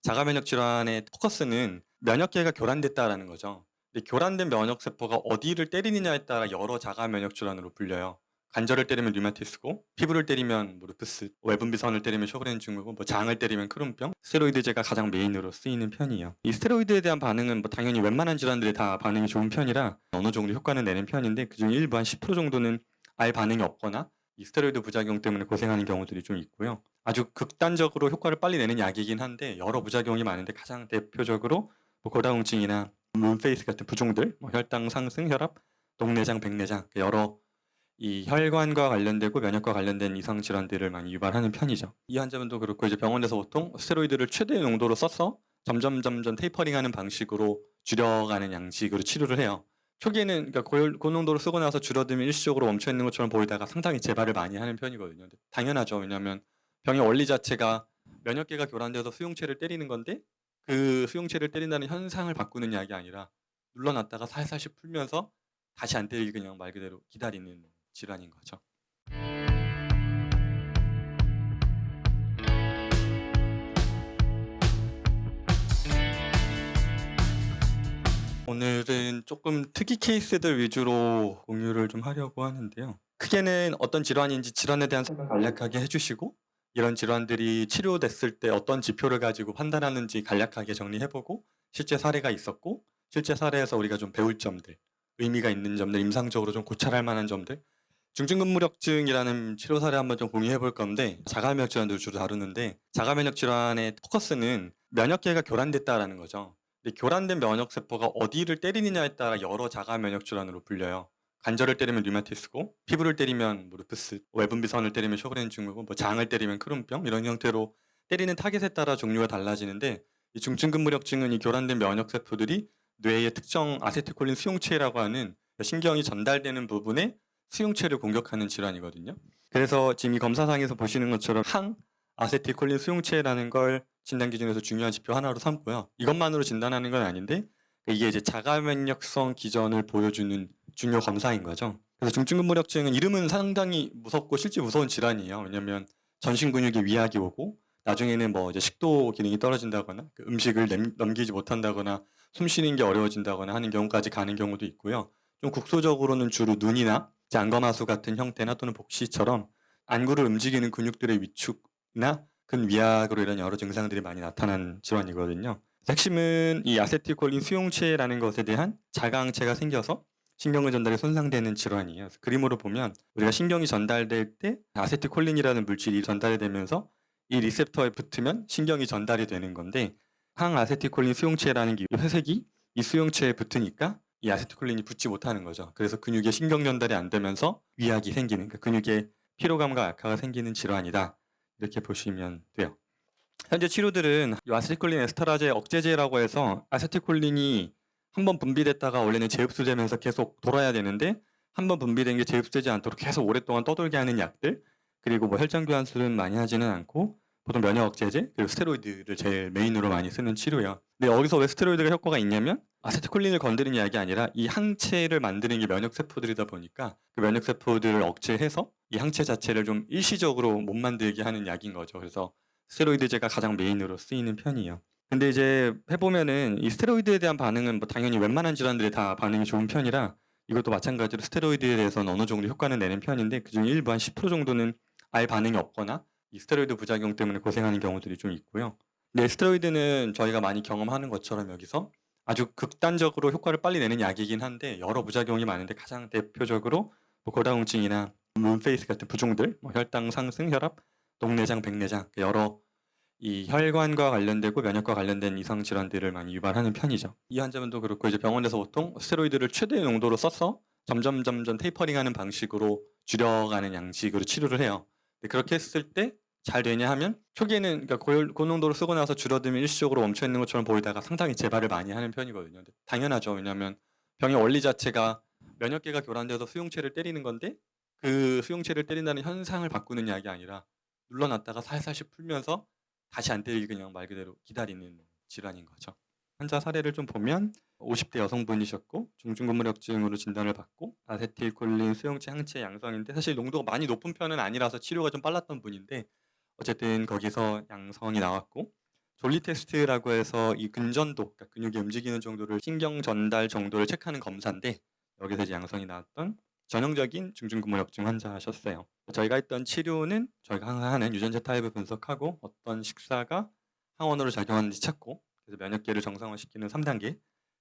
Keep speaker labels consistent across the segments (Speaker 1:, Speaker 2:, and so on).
Speaker 1: 자가 면역 질환의 포커스는 면역계가 교란됐다라는 거죠. 근데 교란된 면역 세포가 어디를 때리느냐에 따라 여러 자가 면역 질환으로 불려요. 관절을 때리면 류마티스고, 피부를 때리면 뭐 루푸스, 외분비선을 때리면 쇼그렌 증후군, 뭐 장을 때리면 크론병, 스테로이드제가 가장 메인으로 쓰이는 편이에요. 이 스테로이드에 대한 반응은 뭐 당연히 웬만한 질환들이 다 반응이 좋은 편이라 어느 정도 효과는 내는 편인데, 그중 일부 한 10% 정도는 아예 반응이 없거나 이 스테로이드 부작용 때문에 고생하는 경우들이 좀 있고요. 아주 극단적으로 효과를 빨리 내는 약이긴 한데 여러 부작용이 많은데, 가장 대표적으로 뭐 고다공증이나 문페이스 같은 부종들, 뭐 혈당 상승, 혈압, 녹내장, 백내장, 여러 이 혈관과 관련되고 면역과 관련된 이상 질환들을 많이 유발하는 편이죠. 이 환자분도 그렇고 이제 병원에서 보통 스테로이드를 최대 농도로 써서 점점 테이퍼링하는 방식으로 줄여가는 양식으로 치료를 해요. 초기에는 그러니까 고농도로 쓰고 나서 줄어들면 일시적으로 멈춰 있는 것처럼 보이다가 상당히 재발을 많이 하는 편이거든요. 근데 당연하죠. 왜냐하면 병의 원리 자체가 면역계가 교란돼서 수용체를 때리는 건데, 그 수용체를 때린다는 현상을 바꾸는 약이 아니라 눌러놨다가 살살씩 풀면서 다시 안 때리게 그냥 말 그대로 기다리는 질환인 거죠. 오늘은 조금 특이 케이스들 위주로 공유를 좀 하려고 하는데요. 크게는 어떤 질환인지 질환에 대한 설명 간략하게 해주시고, 이런 질환들이 치료됐을 때 어떤 지표를 가지고 판단하는지 간략하게 정리해보고, 실제 사례가 있었고 실제 사례에서 우리가 좀 배울 점들, 의미가 있는 점들, 임상적으로 좀 고찰할 만한 점들, 중증근무력증이라는 치료 사례 한번 좀 공유해 볼 건데, 자가면역 질환들을 주로 다루는데, 자가면역 질환의 포커스는 면역계가 교란됐다라는 거죠. 근데 교란된 면역 세포가 어디를 때리느냐에 따라 여러 자가 면역 질환으로 불려요. 관절을 때리면 류마티스고, 피부를 때리면 뭐 루푸스, 외분비선을 때리면 쇼그렌 증후군, 뭐 장을 때리면 크론병, 이런 형태로 때리는 타겟에 따라 종류가 달라지는데, 이 중증근무력증은 이 교란된 면역 세포들이 뇌의 특정 아세틸콜린 수용체라고 하는 신경이 전달되는 부분에 수용체를 공격하는 질환이거든요. 그래서 지금 이 검사상에서 보시는 것처럼 항 아세틸콜린 수용체라는 걸 진단 기준에서 중요한 지표 하나로 삼고요. 이것만으로 진단하는 건 아닌데, 이게 이제 자가 면역성 기전을 보여주는 중요 검사인 거죠. 그래서 중증근무력증은 이름은 상당히 무섭고 실제 무서운 질환이에요. 왜냐하면 전신 근육에 위약이 오고, 나중에는 뭐 이제 식도 기능이 떨어진다거나, 그 음식을 넘기지 못한다거나, 숨 쉬는 게 어려워진다거나 하는 경우까지 가는 경우도 있고요. 좀 국소적으로는 주로 눈이나 이제 안검하수 같은 형태나 또는 복시처럼 안구를 움직이는 근육들의 위축이나 근위약으로 이런 여러 증상들이 많이 나타나는 질환이거든요. 핵심은 이 아세틸콜린 수용체라는 것에 대한 자가항체가 생겨서 신경의 전달이 손상되는 질환이에요. 그래서 그림으로 보면 우리가 신경이 전달될 때 아세틸콜린이라는 물질이 전달이 되면서 이 리셉터에 붙으면 신경이 전달이 되는 건데, 항아세틸콜린 수용체라는 게 회색이 이 수용체에 붙으니까 이 아세틸콜린이 붙지 못하는 거죠. 그래서 근육에 신경 전달이 안 되면서 위약이 생기는, 그러니까 근육에 피로감과 약화가 생기는 질환이다, 이렇게 보시면 돼요. 현재 치료들은 이 아세틸콜린 에스터라제 억제제라고 해서 아세틸콜린이 한번 분비됐다가 원래는 재흡수되면서 계속 돌아야 되는데, 한번 분비된 게 재흡수되지 않도록 계속 오랫동안 떠돌게 하는 약들, 그리고 뭐 혈장 교환술은 많이 하지는 않고 보통 면역 억제제, 그리고 스테로이드를 제일 메인으로 많이 쓰는 치료예요. 근데 여기서 왜 스테로이드가 효과가 있냐면, 아세틸콜린을 건드리는 약이 아니라 이 항체를 만드는 게 면역 세포들이다 보니까 그 면역 세포들을 억제해서 이 항체 자체를 좀 일시적으로 못 만들게 하는 약인 거죠. 그래서 스테로이드제가 가장 메인으로 쓰이는 편이에요. 근데 이제 해보면은 이 스테로이드에 대한 반응은 뭐 당연히 웬만한 질환들이 다 반응이 좋은 편이라, 이것도 마찬가지로 스테로이드에 대해서는 어느 정도 효과는 내는 편인데, 그중 일부 한 10% 정도는 아예 반응이 없거나 이 스테로이드 부작용 때문에 고생하는 경우들이 좀 있고요. 근데 스테로이드는 저희가 많이 경험하는 것처럼 여기서 아주 극단적으로 효과를 빨리 내는 약이긴 한데 여러 부작용이 많은데, 가장 대표적으로 뭐 고다공증이나 문페이스 같은 부종들, 뭐 혈당 상승, 혈압, 녹내장, 백내장, 여러 이 혈관과 관련되고 면역과 관련된 이상 질환들을 많이 유발하는 편이죠. 이 환자분도 그렇고 이제 병원에서 보통 스테로이드를 최대 농도로 써서 점점 테이퍼링하는 방식으로 줄여가는 양식으로 치료를 해요. 근데 그렇게 했을 때 잘 되냐 하면, 초기에는 그러니까 고농도로 쓰고 나서 줄어들면 일시적으로 멈춰 있는 것처럼 보이다가 상당히 재발을 많이 하는 편이거든요. 근데 당연하죠. 왜냐하면 병의 원리 자체가 면역계가 교란돼서 수용체를 때리는 건데, 그 수용체를 때린다는 현상을 바꾸는 약이 아니라 눌러놨다가 살살씩 풀면서 다시 안 때리게 그냥 말 그대로 기다리는 질환인 거죠. 환자 사례를 좀 보면 50대 여성분이셨고 중증근무력증으로 진단을 받고 아세틸콜린 수용체 항체 양성인데, 사실 농도가 많이 높은 편은 아니라서 치료가 좀 빨랐던 분인데 어쨌든 거기서 양성이 나왔고, 졸리 테스트라고 해서 이 근전도, 그러니까 근육이 움직이는 정도를 신경 전달 정도를 체크하는 검사인데 여기서 이제 양성이 나왔던 전형적인 중증근무역증 환자셨어요. 저희가 했던 치료는 저희가 항상 하는 유전자 타입을 분석하고 어떤 식사가 항원으로 작용하는지 찾고 그래서 면역계를 정상화시키는 3단계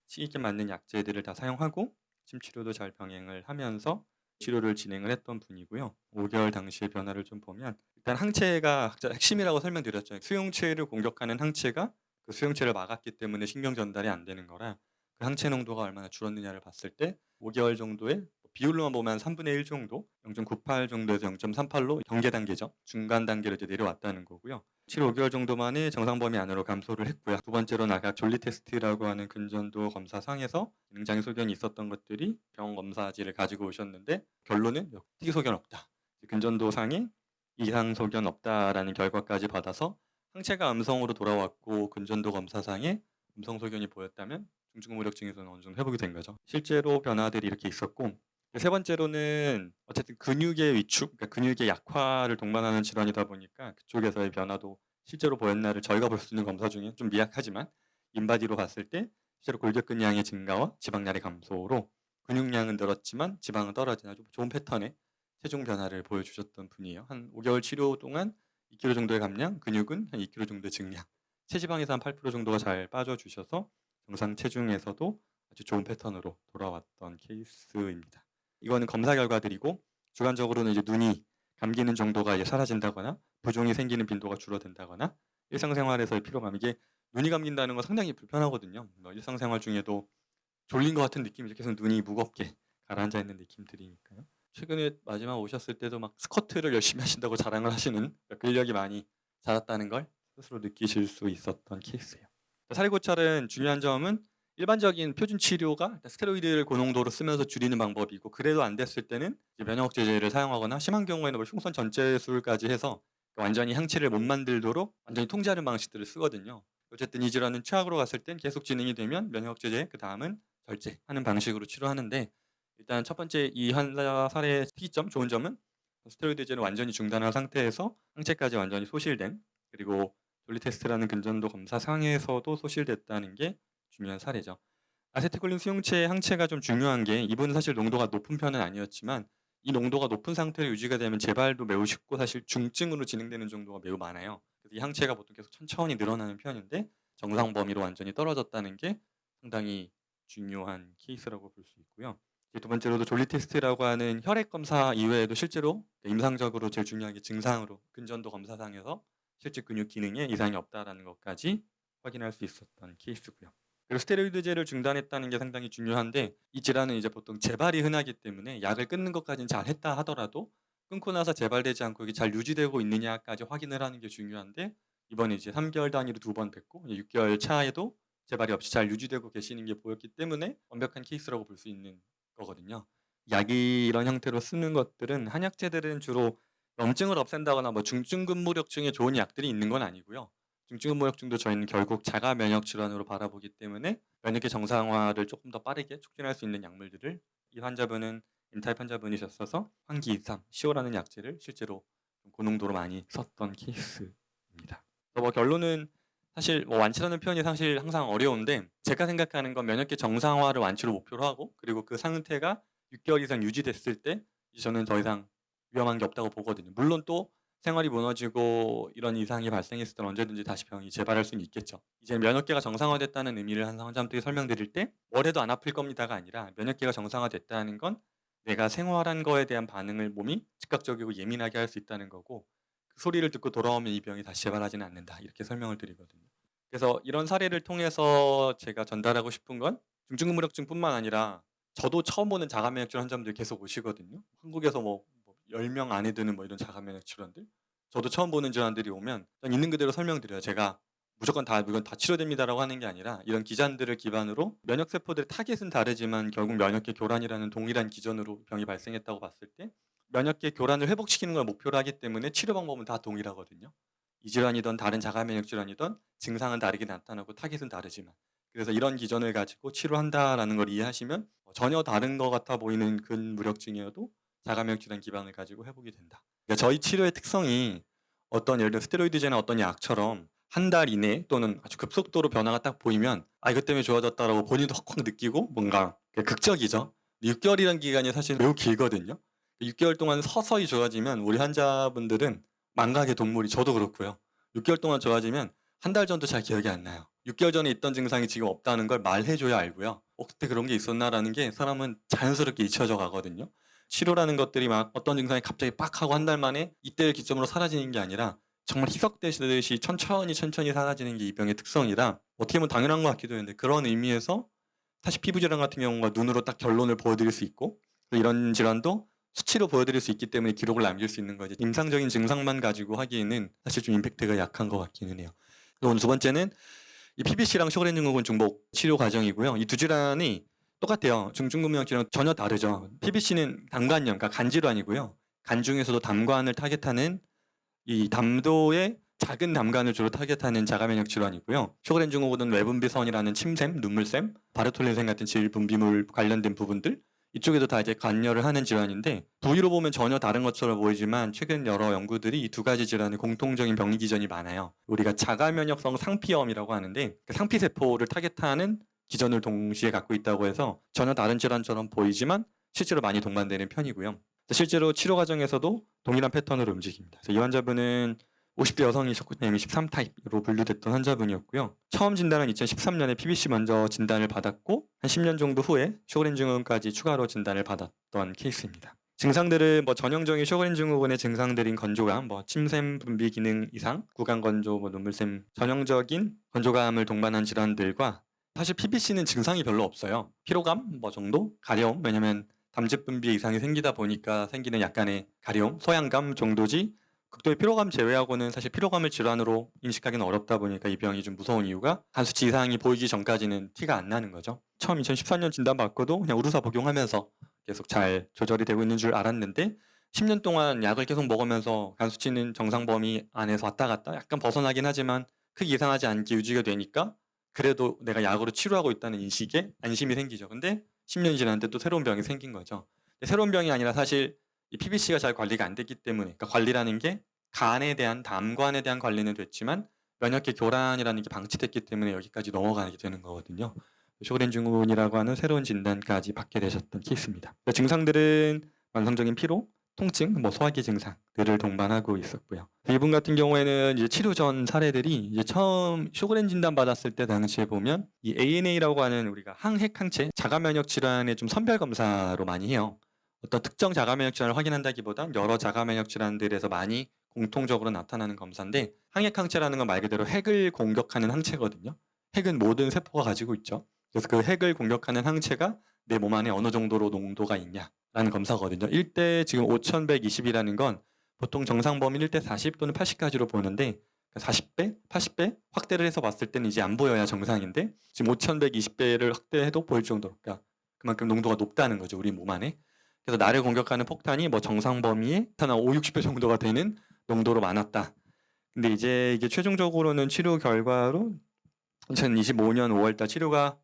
Speaker 1: 시기에 맞는 약제들을 다 사용하고 침치료도 잘 병행을 하면서 치료를 진행을 했던 분이고요. 5개월 당시의 변화를 좀 보면 일단 항체가 핵심이라고 설명드렸죠. 수용체를 공격하는 항체가 그 수용체를 막았기 때문에 신경 전달이 안 되는 거라 그 항체 농도가 얼마나 줄었느냐를 봤을 때 5개월 정도의 비율로만 보면 3분의 1 정도, 0.98 정도에서 0.38로 경계 단계죠. 중간 단계로 이제 내려왔다는 거고요. 7, 5개월 정도 만에 정상 범위 안으로 감소를 했고요. 두 번째로는 아까 졸리 테스트라고 하는 근전도 검사상에서 기능장애 소견이 있었던 것들이 병 검사지를 가지고 오셨는데 결론은 특이 소견 없다. 근전도 상에 이상 소견 없다라는 결과까지 받아서 항체가 음성으로 돌아왔고 근전도 검사상에 음성 소견이 보였다면 중증무력증에서는 어느 정도 회복이 된 거죠. 실제로 변화들이 이렇게 있었고 세 번째로는 어쨌든 근육의 위축, 그러니까 근육의 약화를 동반하는 질환이다 보니까 그쪽에서의 변화도 실제로 보였나를 저희가 볼 수 있는 검사 중에 좀 미약하지만 인바디로 봤을 때 실제로 골격근량의 증가와 지방량의 감소로 근육량은 늘었지만 지방은 떨어진 아주 좋은 패턴의 체중 변화를 보여주셨던 분이에요. 한 5개월 치료 동안 2kg 정도의 감량, 근육은 한 2kg 정도의 증량, 체지방에서 한 8% 정도가 잘 빠져주셔서 정상 체중에서도 아주 좋은 패턴으로 돌아왔던 케이스입니다. 이거는 검사 결과들이고 주관적으로는 이제 눈이 감기는 정도가 이제 사라진다거나 부종이 생기는 빈도가 줄어든다거나 일상생활에서의 피로감 이게 눈이 감긴다는 건 상당히 불편하거든요. 일상생활 중에도 졸린 것 같은 느낌이 계속 눈이 무겁게 가라앉아 있는 느낌들이니까요. 최근에 마지막 오셨을 때도 막 스쿼트를 열심히 하신다고 자랑을 하시는 근력이 많이 자랐다는 걸 스스로 느끼실 수 있었던 케이스예요. 사리고찰은 중요한 점은 일반적인 표준 치료가 스테로이드를 고농도로 쓰면서 줄이는 방법이고 그래도 안 됐을 때는 면역제제를 사용하거나 심한 경우에는 흉선 전체술까지 해서 완전히 항체를 못 만들도록 완전히 통제하는 방식들을 쓰거든요. 어쨌든 이 질환은 최악으로 갔을 땐 계속 진행이 되면 면역제제 그 다음은 절제하는 방식으로 치료하는데 일단 첫 번째 이 환자 사례의 특이점, 좋은 점은 스테로이드제는 완전히 중단한 상태에서 항체까지 완전히 소실된 그리고 졸리 테스트라는 근전도 검사 상에서도 소실됐다는 게 중요한 사례죠. 아세틸콜린 수용체의 항체가 좀 중요한 게 이분은 사실 농도가 높은 편은 아니었지만 이 농도가 높은 상태로 유지가 되면 재발도 매우 쉽고 사실 중증으로 진행되는 정도가 매우 많아요. 그래서 이 항체가 보통 계속 천천히 늘어나는 편인데 정상 범위로 완전히 떨어졌다는 게 상당히 중요한 케이스라고 볼 수 있고요. 이제 두 번째로도 졸리 테스트라고 하는 혈액 검사 이외에도 실제로 임상적으로 제일 중요한 게 증상으로 근전도 검사상에서 실제 근육 기능에 이상이 없다라는 것까지 확인할 수 있었던 케이스고요. 그리고 스테로이드제를 중단했다는 게 상당히 중요한데 이 질환은 이제 보통 재발이 흔하기 때문에 약을 끊는 것까지는 잘했다 하더라도 끊고 나서 재발되지 않고 이게 잘 유지되고 있느냐까지 확인을 하는 게 중요한데 이번에 이제 3개월 단위로 2번 뵙고 6개월 차에도 재발이 없이 잘 유지되고 계시는 게 보였기 때문에 완벽한 케이스라고 볼 수 있는 거거든요. 약이 이런 형태로 쓰는 것들은 한약재들은 주로 염증을 없앤다거나 뭐 중증근무력증에 좋은 약들이 있는 건 아니고요. 중증근무력증도 저희는 결국 자가 면역 질환으로 바라보기 때문에 면역계 정상화를 조금 더 빠르게 촉진할 수 있는 약물들을 이 환자분은 M타입 환자분이셨어서 환기 이상 시오라는 약제를 실제로 고농도로 많이 썼던 케이스입니다. 뭐 결론은 사실 뭐 완치라는 표현이 사실 항상 어려운데 제가 생각하는 건 면역계 정상화를 완치로 목표로 하고 그리고 그 상태가 6개월 이상 유지됐을 때 저는 더 이상 위험한 게 없다고 보거든요. 물론 또 생활이 무너지고 이런 이상이 발생했을 때는 언제든지 다시 병이 재발할 수는 있겠죠. 이제 면역계가 정상화됐다는 의미를 항상 환자분들에게 설명드릴 때 뭘 해도 안 아플 겁니다가 아니라 면역계가 정상화됐다는 건 내가 생활한 거에 대한 반응을 몸이 즉각적이고 예민하게 할 수 있다는 거고 그 소리를 듣고 돌아오면 이 병이 다시 재발하지는 않는다. 이렇게 설명을 드리거든요. 그래서 이런 사례를 통해서 제가 전달하고 싶은 건 중증근무력증뿐만 아니라 저도 처음 보는 자가면역질환 환자분들이 계속 오시거든요. 한국에서 뭐 10명 안에 드는 뭐 이런 자가면역 질환들. 저도 처음 보는 질환들이 오면 전 있는 그대로 설명드려요. 제가 무조건 다 이건 다 치료됩니다라고 하는 게 아니라 이런 기전들을 기반으로 면역 세포들의 타겟은 다르지만 결국 면역계 교란이라는 동일한 기전으로 병이 발생했다고 봤을 때 면역계 교란을 회복시키는 걸 목표로 하기 때문에 치료 방법은 다 동일하거든요. 이 질환이든 다른 자가면역 질환이든 증상은 다르게 나타나고 타겟은 다르지만 그래서 이런 기전을 가지고 치료한다라는 걸 이해하시면 전혀 다른 것 같아 보이는 근무력증이어도 자가면역 질환 기반을 가지고 회복이 된다. 그러니까 저희 치료의 특성이 어떤 예를 들어 스테로이드제나 어떤 약처럼 한 달 이내 또는 아주 급속도로 변화가 딱 보이면 이것 때문에 좋아졌다라고 본인도 확확 느끼고 뭔가 극적이죠. 6개월이라는 기간이 사실 매우 길거든요. 6개월 동안 서서히 좋아지면 우리 환자분들은 망각의 동물이 저도 그렇고요. 6개월 동안 좋아지면 한 달 전도 잘 기억이 안 나요. 6개월 전에 있던 증상이 지금 없다는 걸 말해줘야 알고요. 그때 그런 게 있었나라는 게 사람은 자연스럽게 잊혀져 가거든요. 치료라는 것들이 막 어떤 증상이 갑자기 빡 하고 한 달 만에 이때를 기점으로 사라지는 게 아니라 정말 희석되듯이 천천히 사라지는 게 이 병의 특성이라 어떻게 보면 당연한 것 같기도 했는데 그런 의미에서 사실 피부 질환 같은 경우가 눈으로 딱 결론을 보여드릴 수 있고 이런 질환도 수치로 보여드릴 수 있기 때문에 기록을 남길 수 있는 거지 임상적인 증상만 가지고 하기에는 사실 좀 임팩트가 약한 것 같기는 해요. 그리고 오늘 두 번째는 이 PBC랑 쇼그렌 증후군 중복 치료 과정이고요. 이 두 질환이 똑같아요. 중증근무형증은 전혀 다르죠. PBC는 담관염, 그러니까 간질환이고요. 간 중에서도 담관을 타겟하는 이 담도의 작은 담관을 주로 타겟하는 자가면역 질환이고요. 쇼그렌 증후군은 외분비선이라는 침샘, 눈물샘, 바르톨린샘 같은 질분비물 관련된 부분들 이쪽에도 다 이제 관여를 하는 질환인데 부위로 보면 전혀 다른 것처럼 보이지만 최근 여러 연구들이 이 두 가지 질환의 공통적인 병리 기전이 많아요. 우리가 자가면역성 상피염이라고 하는데 그 상피세포를 타겟하는 기전을 동시에 갖고 있다고 해서 전혀 다른 질환처럼 보이지만 실제로 많이 동반되는 편이고요. 실제로 치료 과정에서도 동일한 패턴으로 움직입니다. 이 환자분은 50대 여성이셨고 M23타입으로 분류됐던 환자분이었고요. 처음 진단은 2013년에 PBC 먼저 진단을 받았고 한 10년 정도 후에 쇼그렌 증후군까지 추가로 진단을 받았던 케이스입니다. 증상들은 전형적인 쇼그렌 증후군의 증상들인 건조감, 침샘 분비 기능 이상, 구강 건조, 눈물샘 전형적인 건조감을 동반한 질환들과 사실 PBC는 증상이 별로 없어요. 피로감 정도, 가려움, 왜냐면 담즙 분비 이상이 생기다 보니까 생기는 약간의 가려움, 소양감 정도지 극도의 피로감 제외하고는 사실 피로감을 질환으로 인식하기는 어렵다 보니까 이 병이 좀 무서운 이유가 간 수치 이상이 보이기 전까지는 티가 안 나는 거죠. 처음 2014년 진단받고도 그냥 우루사 복용하면서 계속 잘 조절이 되고 있는 줄 알았는데 10년 동안 약을 계속 먹으면서 간 수치는 정상 범위 안에서 왔다 갔다 약간 벗어나긴 하지만 크게 이상하지 않게 유지가 되니까 그래도 내가 약으로 치료하고 있다는 인식에 안심이 생기죠. 근데 10년이 지났는데 또 새로운 병이 생긴 거죠. 새로운 병이 아니라 사실 이 PBC가 잘 관리가 안 됐기 때문에 그러니까 관리라는 게 간에 대한 담관에 대한 관리는 됐지만 면역계 교란이라는 게 방치됐기 때문에 여기까지 넘어가게 되는 거거든요. 쇼그렌 증후군이라고 하는 새로운 진단까지 받게 되셨던 케이스입니다. 증상들은 만성적인 피로, 통증, 소화기 증상들을 동반하고 있었고요. 이분 같은 경우에는 이제 치료 전 사례들이 이제 처음 쇼그렌 진단 받았을 때 당시에 보면 이 ANA라고 하는 우리가 항핵 항체 자가 면역 질환의 좀 선별 검사로 많이 해요. 어떤 특정 자가 면역 질환을 확인한다기보다 여러 자가 면역 질환들에서 많이 공통적으로 나타나는 검사인데 항핵 항체라는 건 말 그대로 핵을 공격하는 항체거든요. 핵은 모든 세포가 가지고 있죠. 그래서 그 핵을 공격하는 항체가 내 몸 안에 어느 정도로 농도가 있냐라는 검사거든요. 1대 지금 5120이라는 건 보통 정상 범위 1대 40 또는 80까지로 보는데 40배, 80배 확대를 해서 봤을 때는 이제 안 보여야 정상인데 지금 5120배를 확대해도 보일 정도로 그러니까 그만큼 농도가 높다는 거죠. 우리 몸 안에. 그래서 나를 공격하는 폭탄이 정상 범위의 한 5, 60배 정도가 되는 농도로 많았다. 근데 이제 이게 최종적으로는 치료 결과로 2025년 5월달 치료가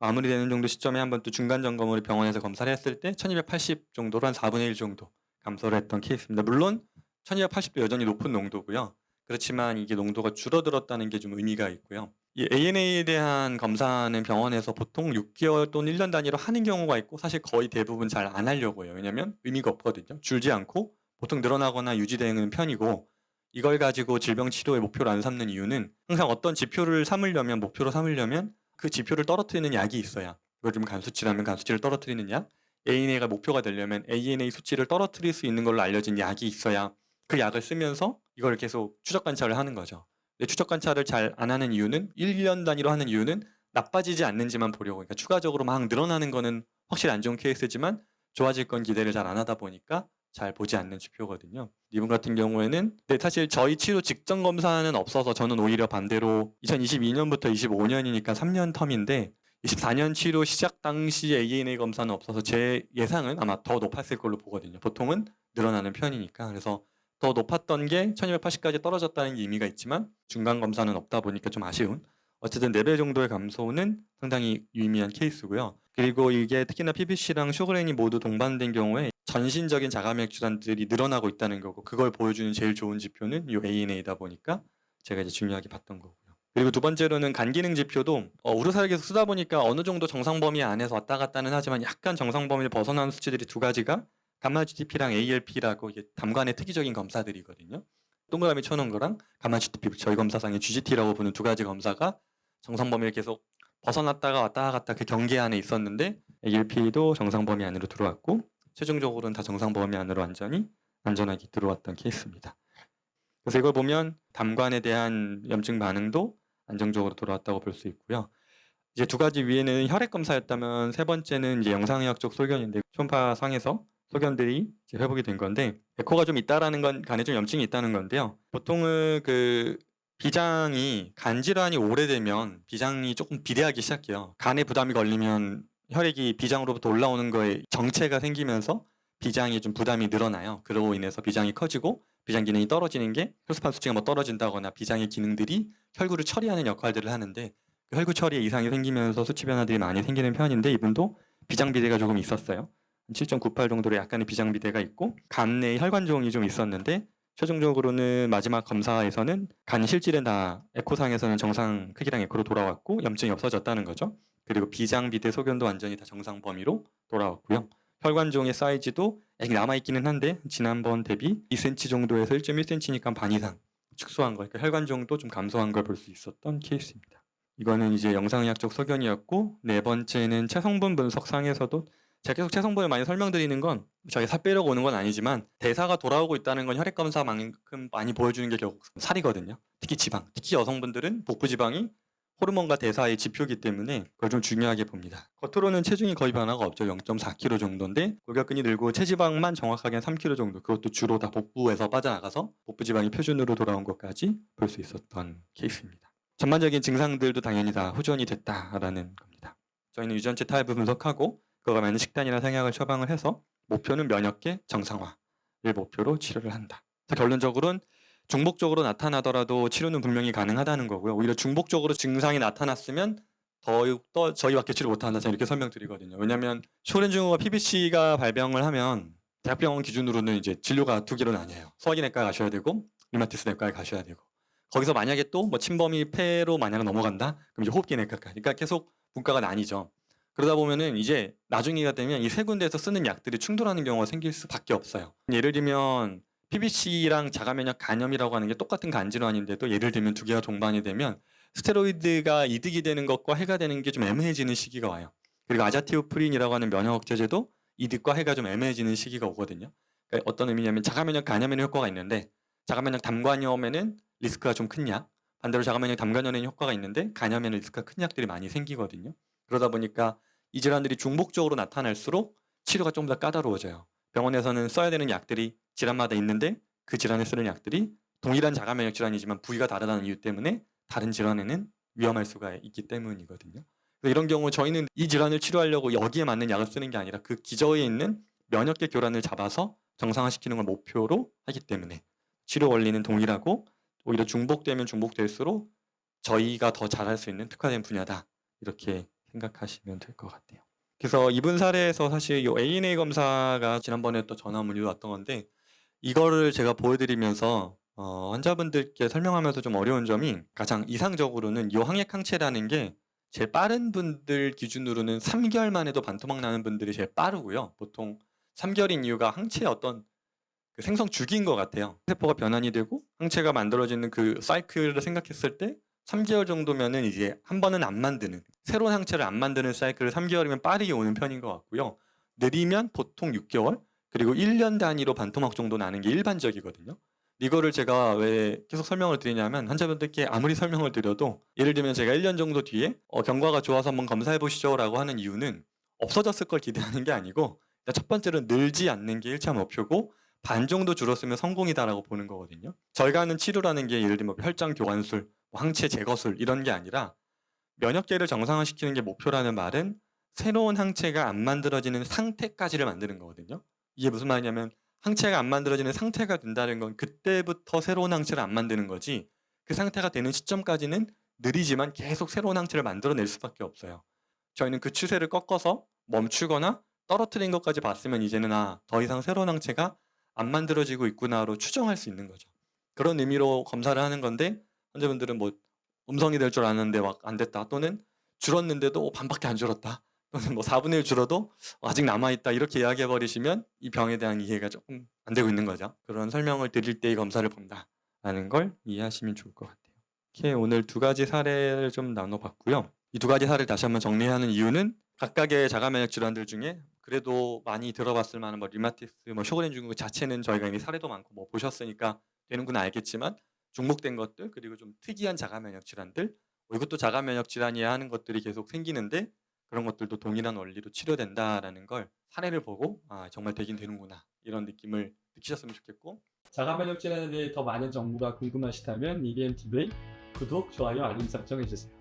Speaker 1: 마무리되는 정도 시점에 한번 또 중간 점검으로 병원에서 검사를 했을 때 1280 정도로 한 4분의 1 정도 감소를 했던 케이스입니다. 물론 1280도 여전히 높은 농도고요. 그렇지만 이게 농도가 줄어들었다는 게 좀 의미가 있고요. 이 ANA에 대한 검사는 병원에서 보통 6개월 또는 1년 단위로 하는 경우가 있고 사실 거의 대부분 잘 안 하려고 해요. 왜냐면 의미가 없거든요. 줄지 않고 보통 늘어나거나 유지되는 편이고 이걸 가지고 질병 치료의 목표로 안 삼는 이유는 항상 어떤 지표를 삼으려면 목표로 삼으려면 그 지표를 떨어뜨리는 약이 있어야 요즘 간 수치라면 간 수치를 떨어뜨리는 약 ANA가 목표가 되려면 ANA 수치를 떨어뜨릴 수 있는 걸로 알려진 약이 있어야 그 약을 쓰면서 이걸 계속 추적 관찰을 하는 거죠. 근데 추적 관찰을 잘 안 하는 이유는 1년 단위로 하는 이유는 나빠지지 않는지만 보려고 그러니까 추가적으로 막 늘어나는 거는 확실히 안 좋은 케이스지만 좋아질 건 기대를 잘 안 하다 보니까 잘 보지 않는 지표거든요. 이분 같은 경우에는 사실 저희 치료 직전 검사는 없어서 저는 오히려 반대로 2022년부터 25년이니까 3년 텀인데 24년 치료 시작 당시 ANA 검사는 없어서 제 예상은 아마 더 높았을 걸로 보거든요. 보통은 늘어나는 편이니까. 그래서 더 높았던 게 1280까지 떨어졌다는 게 의미가 있지만 중간 검사는 없다 보니까 좀 아쉬운 어쨌든 4배 정도의 감소는 상당히 유의미한 케이스고요. 그리고 이게 특히나 PBC랑 쇼그렌이 모두 동반된 경우에 전신적인 자가면역 질환들이 늘어나고 있다는 거고 그걸 보여주는 제일 좋은 지표는 이 ANA이다 보니까 제가 이제 중요하게 봤던 거고요. 그리고 두 번째로는 간 기능 지표도 우르사를 계속 쓰다 보니까 어느 정도 정상 범위 안에서 왔다 갔다는 하지만 약간 정상 범위를 벗어나는 수치들이 두 가지가 감마 GDP랑 ALP라고 이게 담관의 특이적인 검사들이거든요. 동그라미 쳐놓은 거랑 감마 GDP, 저희 검사상의 GGT라고 보는 두 가지 검사가 정상 범위를 계속 벗어났다가 왔다 갔다 그 경계 안에 있었는데 ALP도 정상 범위 안으로 들어왔고 최종적으로는 다 정상 범위 안으로 완전히 안전하게 들어왔던 케이스입니다. 그래서 이걸 보면 담관에 대한 염증 반응도 안정적으로 돌아왔다고 볼 수 있고요. 이제 두 가지 위에는 혈액 검사였다면 세 번째는 이제 영상의학적 소견인데 초음파 상에서 소견들이 이제 회복이 된 건데 에코가 좀 있다라는 건 간에 좀 염증이 있다는 건데요. 보통은 그 비장이 간 질환이 오래되면 비장이 조금 비대하기 시작해요. 간에 부담이 걸리면 혈액이 비장으로부터 올라오는 거에 정체가 생기면서 비장이 좀 부담이 늘어나요. 그로 인해서 비장이 커지고 비장 기능이 떨어지는 게 혈소판 수치가 뭐 떨어진다거나 비장의 기능들이 혈구를 처리하는 역할들을 하는데 그 혈구 처리에 이상이 생기면서 수치 변화들이 많이 생기는 편인데 이분도 비장 비대가 조금 있었어요. 7.98 정도로 약간의 비장 비대가 있고 간 내에 혈관종이 좀 있었는데 최종적으로는 마지막 검사에서는 간 실질은 다 에코상에서는 정상 크기랑 에코로 돌아왔고 염증이 없어졌다는 거죠. 그리고 비장 비대 소견도 완전히 다 정상 범위로 돌아왔고요. 혈관종의 사이즈도 아직 남아있기는 한데 지난번 대비 2cm 정도에서 1.1cm니까 반 이상 축소한 거, 그러니까 혈관종도 좀 감소한 걸 볼 수 있었던 케이스입니다. 이거는 이제 영상의학적 소견이었고 네 번째는 체성분 분석상에서도 제가 계속 체성분을 많이 설명드리는 건 저희 살 빼려고 오는 건 아니지만 대사가 돌아오고 있다는 건 혈액 검사만큼 많이 보여주는 게 결국 살이거든요. 특히 지방, 특히 여성분들은 복부 지방이 호르몬과 대사의 지표이기 때문에 그걸 좀 중요하게 봅니다. 겉으로는 체중이 거의 변화가 없죠. 0.4kg 정도인데 골격근이 늘고 체지방만 정확하게 3kg 정도, 그것도 주로 다 복부에서 빠져나가서 복부 지방이 표준으로 돌아온 것까지 볼 수 있었던 케이스입니다. 전반적인 증상들도 당연히 다 호전이 됐다라는 겁니다. 저희는 유전체 타입을 분석하고 그거가 맞는 식단이나 생약을 처방을 해서 목표는 면역계 정상화를 목표로 치료를 한다. 그래서 결론적으로는 중복적으로 나타나더라도 치료는 분명히 가능하다는 거고요. 오히려 중복적으로 증상이 나타났으면 더욱더 저희밖에 치료 못한다. 저는 이렇게 설명드리거든요. 왜냐하면 쇼렌증후가 PBC가 발병을 하면 대학병원 기준으로는 이제 진료가 두 개로 나뉘어요. 소화기내과 가셔야 되고 류마티스 내과에 가셔야 되고 거기서 만약에 또 뭐 침범이 폐로 만약 넘어간다? 그럼 이제 호흡기내과까지. 그러니까 계속 분과가 나뉘죠. 그러다 보면은 이제 나중에가 되면 이 세 군데에서 쓰는 약들이 충돌하는 경우가 생길 수밖에 없어요. 예를 들면 PBC랑 자가면역 간염이라고 하는 게 똑같은 간질환인데도 예를 들면 두 개가 동반이 되면 스테로이드가 이득이 되는 것과 해가 되는 게 좀 애매해지는 시기가 와요. 그리고 아자티오프린이라고 하는 면역 억제제도 이득과 해가 좀 애매해지는 시기가 오거든요. 그러니까 어떤 의미냐면 자가면역 간염에는 효과가 있는데 자가면역 담관염에는 리스크가 좀 큰 약, 반대로 자가면역 담관염에는 효과가 있는데 간염에는 리스크가 큰 약들이 많이 생기거든요. 그러다 보니까 이 질환들이 중복적으로 나타날수록 치료가 좀 더 까다로워져요. 병원에서는 써야 되는 약들이 질환마다 있는데 그 질환에 쓰는 약들이 동일한 자가면역 질환이지만 부위가 다르다는 이유 때문에 다른 질환에는 위험할 수가 있기 때문이거든요. 이런 경우 저희는 이 질환을 치료하려고 여기에 맞는 약을 쓰는 게 아니라 그 기저에 있는 면역계 교란을 잡아서 정상화시키는 걸 목표로 하기 때문에 치료 원리는 동일하고 오히려 중복되면 중복될수록 저희가 더 잘할 수 있는 특화된 분야다. 이렇게 생각하시면 될 것 같아요. 그래서 이분 사례에서 사실 이 ANA 검사가 지난번에 또 전화 문의로 왔던 건데 이거를 제가 보여드리면서 환자분들께 설명하면서 좀 어려운 점이 가장 이상적으로는 이 항액 항체라는 게 제일 빠른 분들 기준으로는 3개월 만에도 반토막 나는 분들이 제일 빠르고요. 보통 3개월인 이유가 항체의 어떤 그 생성 주기인 것 같아요. 세포가 변환이 되고 항체가 만들어지는 그 사이클을 생각했을 때 3개월 정도면은 이제 한 번은 안 만드는 새로운 항체를 안 만드는 사이클을 3개월이면 빠르게 오는 편인 것 같고요. 느리면 보통 6개월 그리고 1년 단위로 반토막 정도 나는 게 일반적이거든요. 이거를 제가 왜 계속 설명을 드리냐면 환자분들께 아무리 설명을 드려도 예를 들면 제가 1년 정도 뒤에 경과가 좋아서 한번 검사해 보시죠 라고 하는 이유는 없어졌을 걸 기대하는 게 아니고 첫 번째로 늘지 않는 게 1차 목표고 반 정도 줄었으면 성공이다라고 보는 거거든요. 저희가 하는 치료라는 게 예를 들면 혈장 교환술, 항체 제거술 이런 게 아니라 면역계를 정상화시키는 게 목표라는 말은 새로운 항체가 안 만들어지는 상태까지를 만드는 거거든요. 이게 무슨 말이냐면 항체가 안 만들어지는 상태가 된다는 건 그때부터 새로운 항체를 안 만드는 거지 그 상태가 되는 시점까지는 느리지만 계속 새로운 항체를 만들어낼 수밖에 없어요. 저희는 그 추세를 꺾어서 멈추거나 떨어뜨린 것까지 봤으면 이제는 더 이상 새로운 항체가 안 만들어지고 있구나로 추정할 수 있는 거죠. 그런 의미로 검사를 하는 건데 환자분들은 뭐 음성이 될 줄 알았는데 막 안 됐다, 또는 줄었는데도 반밖에 안 줄었다, 또는 뭐 4분의 1 줄어도 아직 남아있다, 이렇게 이야기해 버리시면 이 병에 대한 이해가 조금 안 되고 있는 거죠. 그런 설명을 드릴 때 이 검사를 본다라는 걸 이해하시면 좋을 것 같아요. 이렇게 오늘 2가지 사례를 좀 나눠봤고요. 이 2가지 사례를 다시 한번 정리하는 이유는 각각의 자가면역 질환들 중에 그래도 많이 들어봤을 만한 뭐 류마티스, 뭐 쇼그렌 증후군 자체는 저희가 이미 사례도 많고 뭐 보셨으니까 되는구나 알겠지만, 중복된 것들, 그리고 좀 특이한 자가면역 질환들, 이것도 자가면역 질환이야 하는 것들이 계속 생기는데 그런 것들도 동일한 원리로 치료된다라는 걸 사례를 보고 정말 되긴 되는구나, 이런 느낌을 느끼셨으면 좋겠고, 자가면역 질환에 대해 더 많은 정보가 궁금하시다면 EBM TV의 구독, 좋아요, 알림 설정 해주세요.